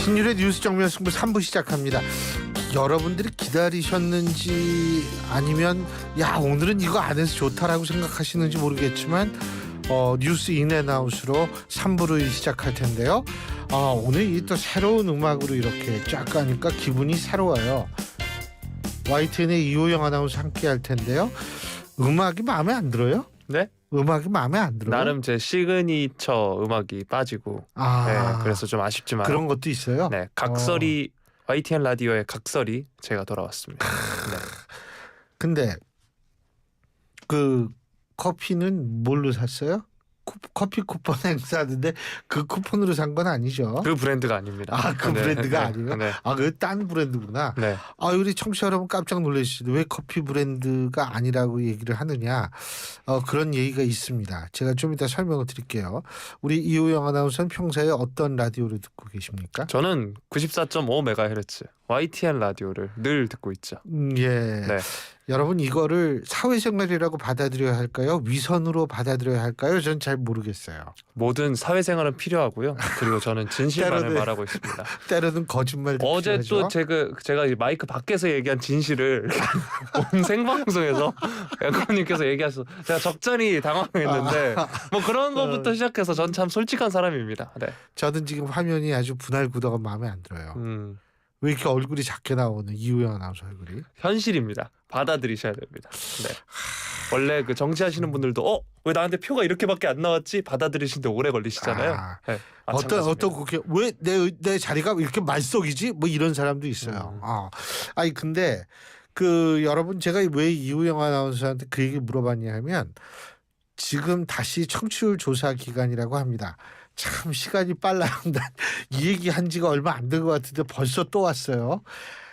신율의 뉴스 정면 승부 3부 시작합니다. 여러분들이 기다리셨는지 아니면 야 오늘은 이거 안 해서 좋다라고 생각하시는지 모르겠지만 뉴스 인앤아웃으로 3부를 시작할 텐데요. 오늘 이 또 새로운 음악으로 이렇게 쫙 가니까 기분이 새로워요. YTN의 이호영 아나운서 함께 할 텐데요. 음악이 마음에 안 들어요? 네? 음악이 마음에 안 들어요? 나름 제 시그니처 음악이 빠지고 네, 그래서 좀 아쉽지만 그런 것도 있어요? 네, 각설이 YTN 라디오의 각설이 제가 돌아왔습니다. 네. 근데 그 커피는 뭘로 샀어요? 커피 쿠폰 행사하는데 그 쿠폰으로 산 건 아니죠? 그 브랜드가 아닙니다. 그 브랜드가 아니에요? 네. 그 딴 브랜드구나. 네. 우리 청취자 여러분 깜짝 놀라시죠. 왜 커피 브랜드가 아니라고 얘기를 하느냐. 그런 얘기가 있습니다. 제가 좀 이따 설명을 드릴게요. 우리 이호영 아나운서는 평소에 어떤 라디오를 듣고 계십니까? 저는 94.5MHz YTN 라디오를 늘 듣고 있죠. 예. 네. 여러분 이거를 사회생활이라고 받아들여야 할까요? 위선으로 받아들여야 할까요? 전 잘 모르겠어요. 모든 사회생활은 필요하고요. 그리고 저는 진실만을 때로는 말하고 있습니다. 때로는 거짓말도 어제 필요하죠. 또 제가 마이크 밖에서 얘기한 진실을 온 생방송에서 앵커님께서 얘기하셔서 제가 적잖이 당황했는데 뭐 그런 것부터 시작해서 전 참 솔직한 사람입니다. 네. 저는 지금 화면이 아주 분할 구도가 마음에 안 들어요. 왜 이렇게 얼굴이 작게 나오는 이호영 아나운서 얼굴이? 현실입니다. 받아들이셔야 됩니다. 네. 원래 그 정치하시는 분들도 왜 나한테 표가 이렇게밖에 안 나왔지 받아들이시는데 오래 걸리시잖아요. 네. 어떤 국회 왜 내 자리가 이렇게 말썽이지? 뭐 이런 사람도 있어요. 근데 여러분 제가 왜 이호영 아나운서한테 그 얘기 물어봤냐 하면 지금 다시 청취율 조사 기간이라고 합니다. 참 시간이 빨라요. 이 얘기 한 지가 얼마 안 된 것 같은데 벌써 또 왔어요.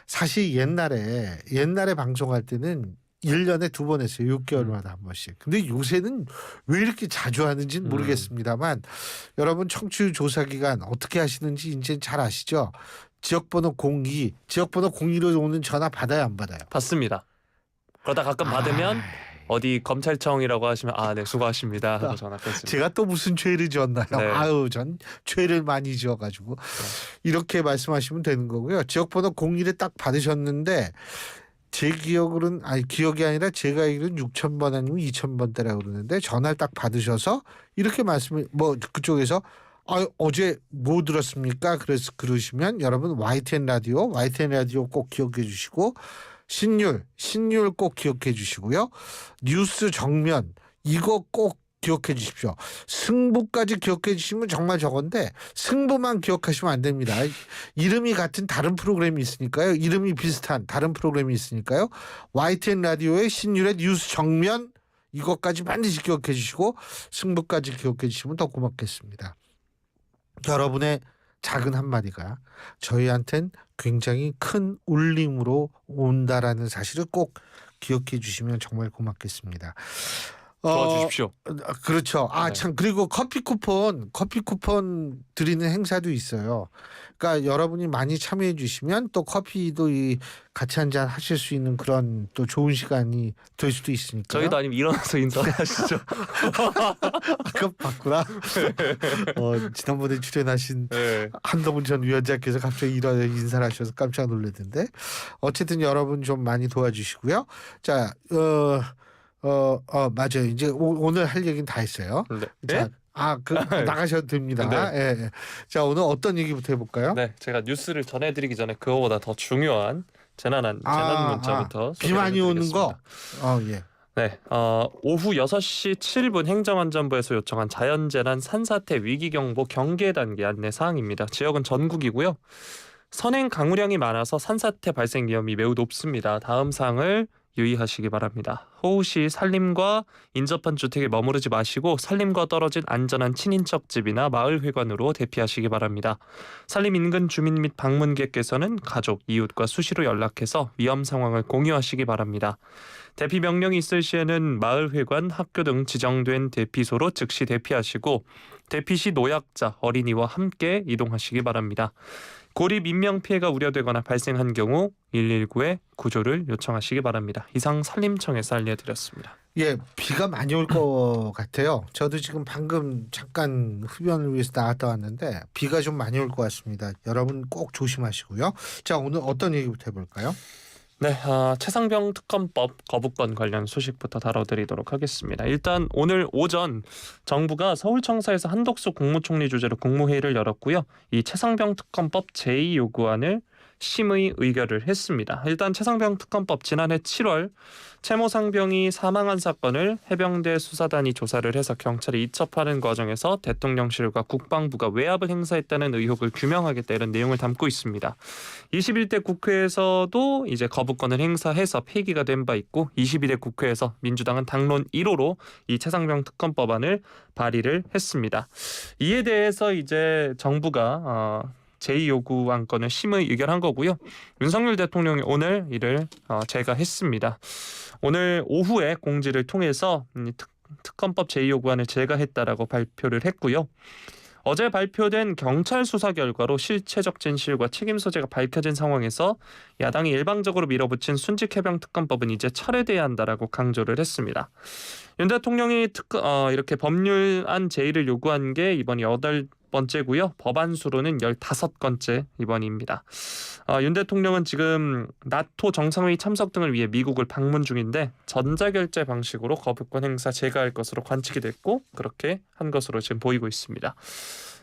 사실 옛날에 방송할 때는 1년에 2번 했어요. 6개월마다 한 번씩. 근데 요새는 왜 이렇게 자주 하는지는 모르겠습니다만 여러분 청취율 조사 기간 어떻게 하시는지 이제 잘 아시죠? 지역번호 02로 오는 전화 받아요 안 받아요? 받습니다. 그러다 가끔 받으면 어디 검찰청이라고 하시면 네 수고하십니다 하고 전화 끊습니다. 제가 또 무슨 죄를 지었나요? 네. 전 죄를 많이 지어가지고 이렇게 말씀하시면 되는 거고요. 지역번호 01에 딱 받으셨는데 제 기억으로는 기억이 아니라 제가 알기로는 6,000번 아니면 2,000번대라고 그러는데 전화를 딱 받으셔서 이렇게 말씀을 그쪽에서 어제 뭐 들었습니까? 그래서 그러시면 여러분 YTN 라디오 꼭 기억해 주시고 신율 꼭 기억해 주시고요. 뉴스 정면 이거 꼭 기억해 주십시오. 승부까지 기억해 주시면 정말 적은데 승부만 기억하시면 안 됩니다. 이름이 같은 다른 프로그램이 있으니까요. 이름이 비슷한 다른 프로그램이 있으니까요. YTN 라디오의 신율의 뉴스 정면 이것까지 반드시 기억해 주시고 승부까지 기억해 주시면 더 고맙겠습니다. 여러분의 작은 한마디가 저희한텐 굉장히 큰 울림으로 온다라는 사실을 꼭 기억해 주시면 정말 고맙겠습니다. 도와주십시오. 그렇죠. 참 그리고 커피 쿠폰 드리는 행사도 있어요. 그러니까 여러분이 많이 참여해 주시면 또 커피도 같이 한잔 하실 수 있는 그런 또 좋은 시간이 될 수도 있으니까. 저희도 아니면 일어나서 인사하시죠. 아까 봤구나. 지난번에 출연하신 한동훈 전 위원장께서 갑자기 일어나 인사를 하셔서 깜짝 놀랐는데 어쨌든 여러분 좀 많이 도와주시고요. 자, 맞아요. 이제 오늘 할 얘기는 다 했어요. 네? 자, 나가셔도 됩니다. 네. 예. 자, 오늘 어떤 얘기부터 해볼까요? 네, 제가 뉴스를 전해드리기 전에 그거보다 더 중요한 재난 문자부터 비 많이 오는 거. 예. 네, 오후 6시 7분 행정안전부에서 요청한 자연재난 산사태 위기경보 경계 단계 안내 사항입니다. 지역은 전국이고요. 선행 강우량이 많아서 산사태 발생 위험이 매우 높습니다. 다음 사항을 유의하시기 바랍니다. 호우시 산림과 인접한 주택에 머무르지 마시고 산림과 떨어진 안전한 친인척 집이나 마을회관으로 대피하시기 바랍니다. 산림 인근 주민 및 방문객께서는 가족, 이웃과 수시로 연락해서 위험 상황을 공유하시기 바랍니다. 대피 명령이 있을 시에는 마을회관, 학교 등 지정된 대피소로 즉시 대피하시고 대피 시 노약자, 어린이와 함께 이동하시기 바랍니다. 고립 인명피해가 우려되거나 발생한 경우 119에 구조를 요청하시기 바랍니다. 이상 산림청에서 알려드렸습니다. 예, 비가 많이 올 것 같아요. 저도 지금 방금 잠깐 흡연을 위해서 나갔다 왔는데 비가 좀 많이 올 것 같습니다. 여러분 꼭 조심하시고요. 자, 오늘 어떤 얘기부터 해볼까요? 네, 최상병 특검법 거부권 관련 소식부터 다뤄드리도록 하겠습니다. 일단 오늘 오전 정부가 서울청사에서 한덕수 국무총리 주재로 국무회의를 열었고요. 이 최상병 특검법 제2 요구안을 심의 의결을 했습니다. 일단 최상병 특검법 지난해 7월 최모 상병이 사망한 사건을 해병대 수사단이 조사를 해서 경찰에 이첩하는 과정에서 대통령실과 국방부가 외압을 행사했다는 의혹을 규명하겠다 이런 내용을 담고 있습니다. 21대 국회에서도 이제 거부권을 행사해서 폐기가 된 바 있고 22대 국회에서 민주당은 당론 1호로 이 최상병 특검법안을 발의를 했습니다. 이에 대해서 이제 정부가 제2요구 안건을 심의 의결한 거고요. 윤석열 대통령이 오늘 이를 제거했습니다. 오늘 오후에 공지를 통해서 특검법 제2요구안을 제거했다라고 발표를 했고요. 어제 발표된 경찰 수사 결과로 실체적 진실과 책임 소재가 밝혀진 상황에서 야당이 일방적으로 밀어붙인 순직해병 특검법은 이제 철회돼야 한다라고 강조를 했습니다. 윤 대통령이 이렇게 법률안 제의를 요구한 게 이번 8번째고요. 법안 수로는 15건째 이번입니다. 윤 대통령은 지금 나토 정상회의 참석 등을 위해 미국을 방문 중인데 전자결제 방식으로 거부권 행사 제거할 것으로 관측이 됐고 그렇게 한 것으로 지금 보이고 있습니다.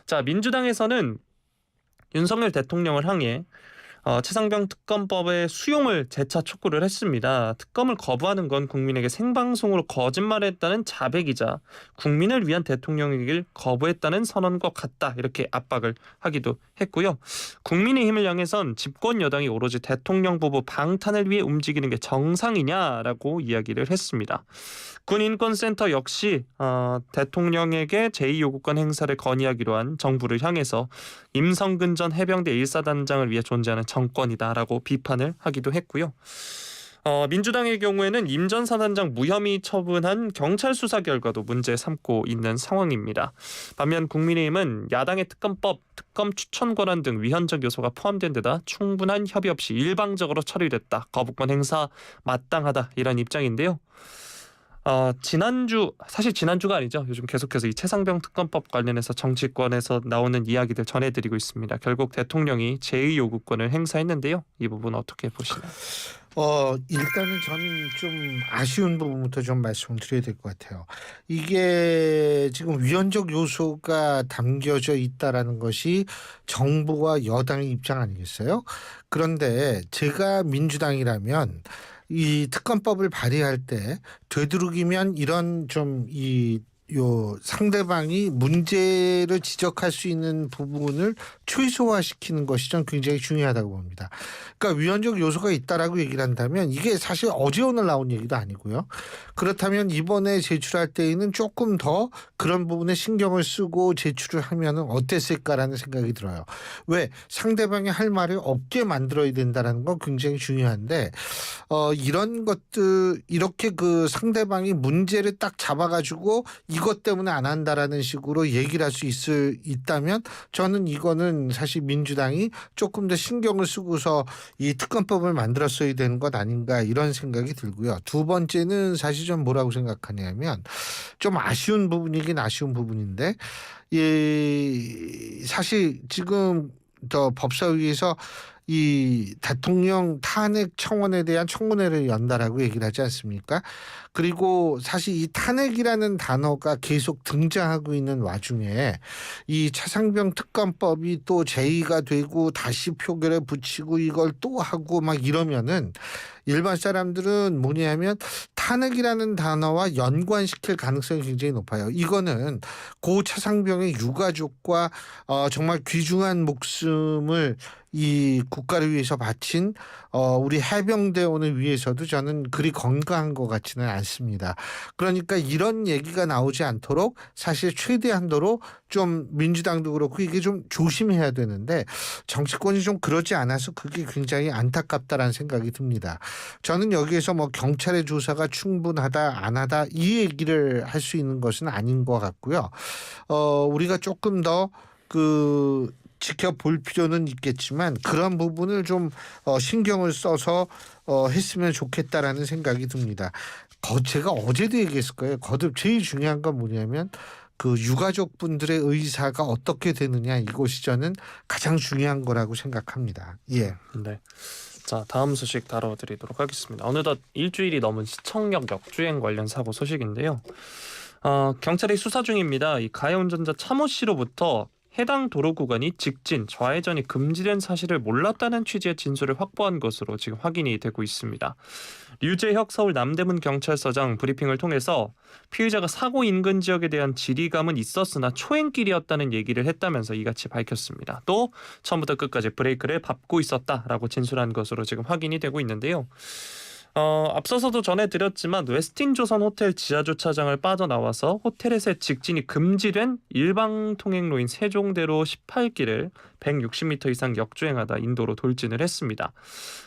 자, 민주당에서는 윤석열 대통령을 향해 최상병 특검법의 수용을 재차 촉구를 했습니다. 특검을 거부하는 건 국민에게 생방송으로 거짓말했다는 자백이자 국민을 위한 대통령이길 거부했다는 선언과 같다 이렇게 압박을 하기도 했고요. 국민의힘을 향해선 집권 여당이 오로지 대통령 부부 방탄을 위해 움직이는 게 정상이냐라고 이야기를 했습니다. 군인권센터 역시 대통령에게 제2요구권 행사를 건의하기로 한 정부를 향해서 임성근 전 해병대 1사단장을 위해 존재하는 정권이다라고 비판을 하기도 했고요. 민주당의 경우에는 임 전 사단장 무혐의 처분한 경찰 수사 결과도 문제 삼고 있는 상황입니다. 반면 국민의힘은 야당의 특검법, 특검 추천 권한 등 위헌적 요소가 포함된 데다 충분한 협의 없이 일방적으로 처리됐다. 거부권 행사 마땅하다 이런 입장인데요. 사실 지난주가 아니죠. 요즘 계속해서 이 최상병 특검법 관련해서 정치권에서 나오는 이야기들 전해드리고 있습니다. 결국 대통령이 제2요구권을 행사했는데요. 이 부분 어떻게 보시나요? 일단은 저는 좀 아쉬운 부분부터 좀 말씀을 드려야 될 것 같아요. 이게 지금 위헌적 요소가 담겨져 있다라는 것이 정부와 여당의 입장 아니겠어요? 그런데 제가 민주당이라면 이 특검법을 발의할 때 되도록이면 이런 상대방이 문제를 지적할 수 있는 부분을 최소화시키는 것이 전 굉장히 중요하다고 봅니다. 그러니까 위헌적 요소가 있다라고 얘기를 한다면 이게 사실 어제 오늘 나온 얘기도 아니고요. 그렇다면 이번에 제출할 때에는 조금 더 그런 부분에 신경을 쓰고 제출을 하면은 어땠을까라는 생각이 들어요. 왜 상대방이 할 말을 없게 만들어야 된다라는 건 굉장히 중요한데 이런 것들 이렇게 그 상대방이 문제를 딱 잡아가지고 이것 때문에 안 한다라는 식으로 얘기를 할 수 있다면 저는 이거는 사실 민주당이 조금 더 신경을 쓰고서 이 특검법을 만들었어야 되는 것 아닌가 이런 생각이 들고요. 두 번째는 사실 좀 뭐라고 생각하냐면 좀 아쉬운 부분이긴 아쉬운 부분인데 사실 지금 더 법사위에서 이 대통령 탄핵 청원에 대한 청문회를 연다라고 얘기를 하지 않습니까? 그리고 사실 이 탄핵이라는 단어가 계속 등장하고 있는 와중에 이 차상병 특검법이 또 제의가 되고 다시 표결에 붙이고 이걸 또 하고 막 이러면은 일반 사람들은 뭐냐면 탄핵이라는 단어와 연관시킬 가능성이 굉장히 높아요. 이거는 고 차상병의 유가족과 정말 귀중한 목숨을 이 국가를 위해서 바친 우리 해병대원을 위해서도 저는 그리 건강한 것 같지는 않습니다. 그러니까 이런 얘기가 나오지 않도록 사실 최대한도로 좀 민주당도 그렇고 이게 좀 조심해야 되는데 정치권이 좀 그러지 않아서 그게 굉장히 안타깝다라는 생각이 듭니다. 저는 여기에서 뭐 경찰의 조사가 충분하다 안 하다 이 얘기를 할 수 있는 것은 아닌 것 같고요. 우리가 조금 더 지켜볼 필요는 있겠지만 그런 부분을 좀 신경을 써서 했으면 좋겠다라는 생각이 듭니다. 제가 어제도 얘기했을 거예요. 거듭 제일 중요한 건 뭐냐면 그 유가족 분들의 의사가 어떻게 되느냐, 이것이 저는 가장 중요한 거라고 생각합니다. 예. 네. 자, 다음 소식 다뤄드리도록 하겠습니다. 어느덧 일주일이 넘은 시청역 역주행 관련 사고 소식인데요. 경찰이 수사 중입니다. 이 가해 운전자 차모 씨로부터 해당 도로 구간이 직진, 좌회전이 금지된 사실을 몰랐다는 취지의 진술을 확보한 것으로 지금 확인이 되고 있습니다. 류재혁 서울 남대문 경찰서장 브리핑을 통해서 피의자가 사고 인근 지역에 대한 지리감은 있었으나 초행길이었다는 얘기를 했다면서 이같이 밝혔습니다. 또 처음부터 끝까지 브레이크를 밟고 있었다라고 진술한 것으로 지금 확인이 되고 있는데요. 앞서서도 전해드렸지만 웨스틴 조선 호텔 지하주차장을 빠져나와서 호텔에서의 직진이 금지된 일방 통행로인 세종대로 18길을 160m 이상 역주행하다 인도로 돌진을 했습니다.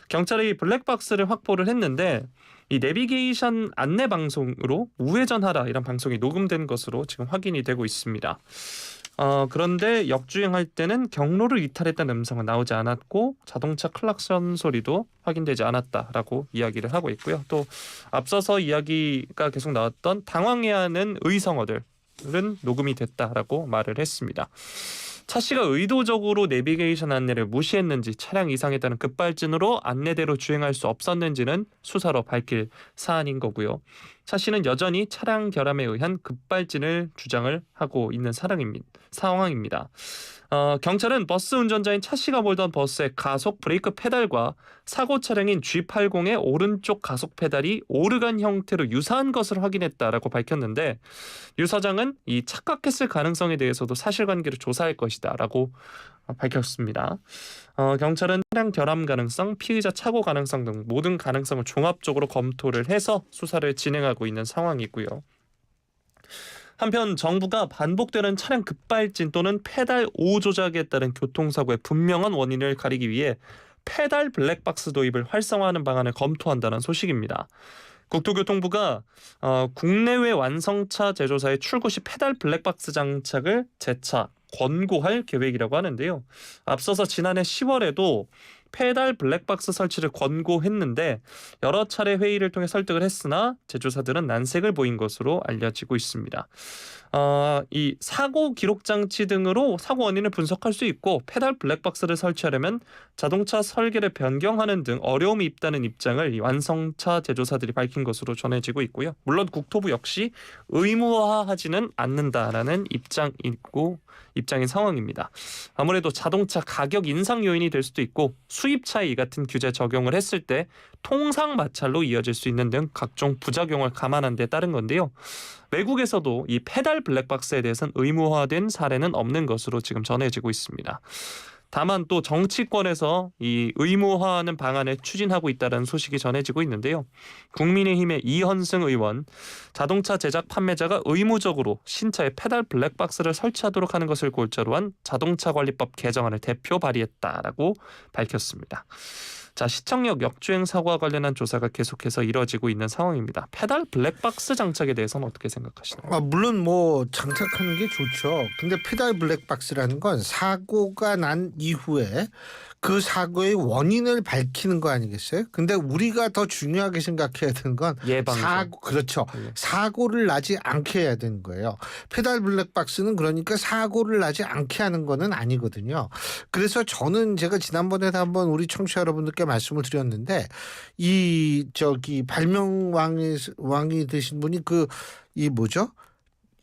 경찰이 블랙박스를 확보를 했는데 이 내비게이션 안내 방송으로 우회전하라 이런 방송이 녹음된 것으로 지금 확인이 되고 있습니다. 그런데 역주행할 때는 경로를 이탈했다는 음성은 나오지 않았고 자동차 클락션 소리도 확인되지 않았다라고 이야기를 하고 있고요. 또 앞서서 이야기가 계속 나왔던 당황해하는 의성어들은 녹음이 됐다라고 말을 했습니다. 차 씨가 의도적으로 내비게이션 안내를 무시했는지 차량 이상에 따른 급발진으로 안내대로 주행할 수 없었는지는 수사로 밝힐 사안인 거고요. 차 씨는 여전히 차량 결함에 의한 급발진을 주장을 하고 있는 상황입니다. 경찰은 버스 운전자인 차 씨가 몰던 버스의 가속 브레이크 페달과 사고 차량인 G80의 오른쪽 가속 페달이 오르간 형태로 유사한 것을 확인했다라고 밝혔는데 유 사장은 이 착각했을 가능성에 대해서도 사실관계를 조사할 것이다라고 밝혔습니다. 경찰은 차량 결함 가능성, 피의자 착오 가능성 등 모든 가능성을 종합적으로 검토를 해서 수사를 진행하고 있는 상황이고요. 한편 정부가 반복되는 차량 급발진 또는 페달 오조작에 따른 교통사고의 분명한 원인을 가리기 위해 페달 블랙박스 도입을 활성화하는 방안을 검토한다는 소식입니다. 국토교통부가 국내외 완성차 제조사의 출고 시 페달 블랙박스 장착을 재차 권고할 계획이라고 하는데요. 앞서서 지난해 10월에도 페달 블랙박스 설치를 권고했는데 여러 차례 회의를 통해 설득을 했으나 제조사들은 난색을 보인 것으로 알려지고 있습니다. 이 사고 기록 장치 등으로 사고 원인을 분석할 수 있고 페달 블랙박스를 설치하려면 자동차 설계를 변경하는 등 어려움이 있다는 입장을 이 완성차 제조사들이 밝힌 것으로 전해지고 있고요. 물론 국토부 역시 의무화하지는 않는다라는 입장인 상황입니다. 아무래도 자동차 가격 인상 요인이 될 수도 있고 수입 차이 같은 규제 적용을 했을 때 통상 마찰로 이어질 수 있는 등 각종 부작용을 감안한 데 따른 건데요. 외국에서도 이 페달 블랙박스에 대해서는 의무화된 사례는 없는 것으로 지금 전해지고 있습니다. 다만 또 정치권에서 이 의무화하는 방안을 추진하고 있다는 소식이 전해지고 있는데요. 국민의힘의 이현승 의원, 자동차 제작 판매자가 의무적으로 신차에 페달 블랙박스를 설치하도록 하는 것을 골자로 한 자동차관리법 개정안을 대표 발의했다라고 밝혔습니다. 자, 시청역 역주행 사고와 관련한 조사가 계속해서 이뤄지고 있는 상황입니다. 페달 블랙박스 장착에 대해서는 어떻게 생각하시나요? 물론 뭐 장착하는 게 좋죠. 근데 페달 블랙박스라는 건 사고가 난 이후에 그 사고의 원인을 밝히는 거 아니겠어요? 근데 우리가 더 중요하게 생각해야 되는 건 예방이죠. 그렇죠. 네. 사고를 나지 않게 해야 되는 거예요. 페달 블랙박스는 그러니까 사고를 나지 않게 하는 거는 아니거든요. 그래서 저는 제가 지난번에도 한번 우리 청취자 여러분들께 말씀을 드렸는데 이 발명왕이 되신 분이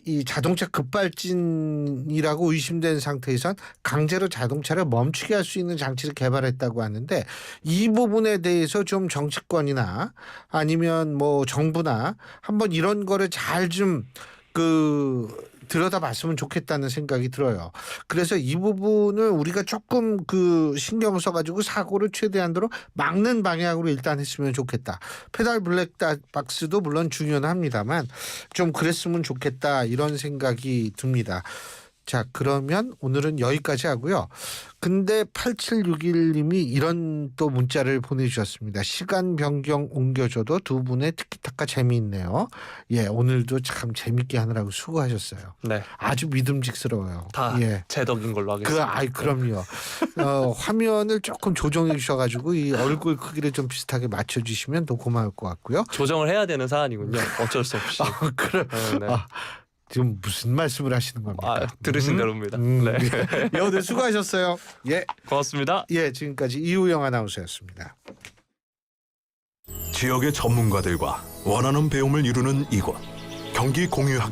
이 자동차 급발진이라고 의심된 상태에선 강제로 자동차를 멈추게 할 수 있는 장치를 개발했다고 하는데 이 부분에 대해서 좀 정치권이나 아니면 뭐 정부나 한번 이런 거를 잘 좀 들여다봤으면 좋겠다는 생각이 들어요. 그래서 이 부분을 우리가 조금 신경을 써가지고 사고를 최대한으로 막는 방향으로 일단 했으면 좋겠다. 페달 블랙박스도 물론 중요는 합니다만 좀 그랬으면 좋겠다 이런 생각이 듭니다. 자, 그러면 오늘은 여기까지 하고요. 근데 8761님이 이런 또 문자를 보내주셨습니다. 시간 변경 옮겨줘도 두 분의 티키타카 재미있네요. 예, 오늘도 참 재밌게 하느라고 수고하셨어요. 네, 아주 믿음직스러워요. 다 예. 제 덕인 걸로 하겠습니다. 그럼요. 화면을 조금 조정해 주셔가지고 이 얼굴 크기를 좀 비슷하게 맞춰주시면 더 고마울 것 같고요. 조정을 해야 되는 사안이군요. 어쩔 수 없이. 그럼 네. 지금 무슨 말씀을 하시는 겁니까? 들으신 대로입니다. 네. 예, 오늘 수고하셨어요. 예, 고맙습니다. 예, 지금까지 이우영 아나운서였습니다. 지역의 전문가들과 원하는 배움을 이루는 이곳 경기 공유학교입니다.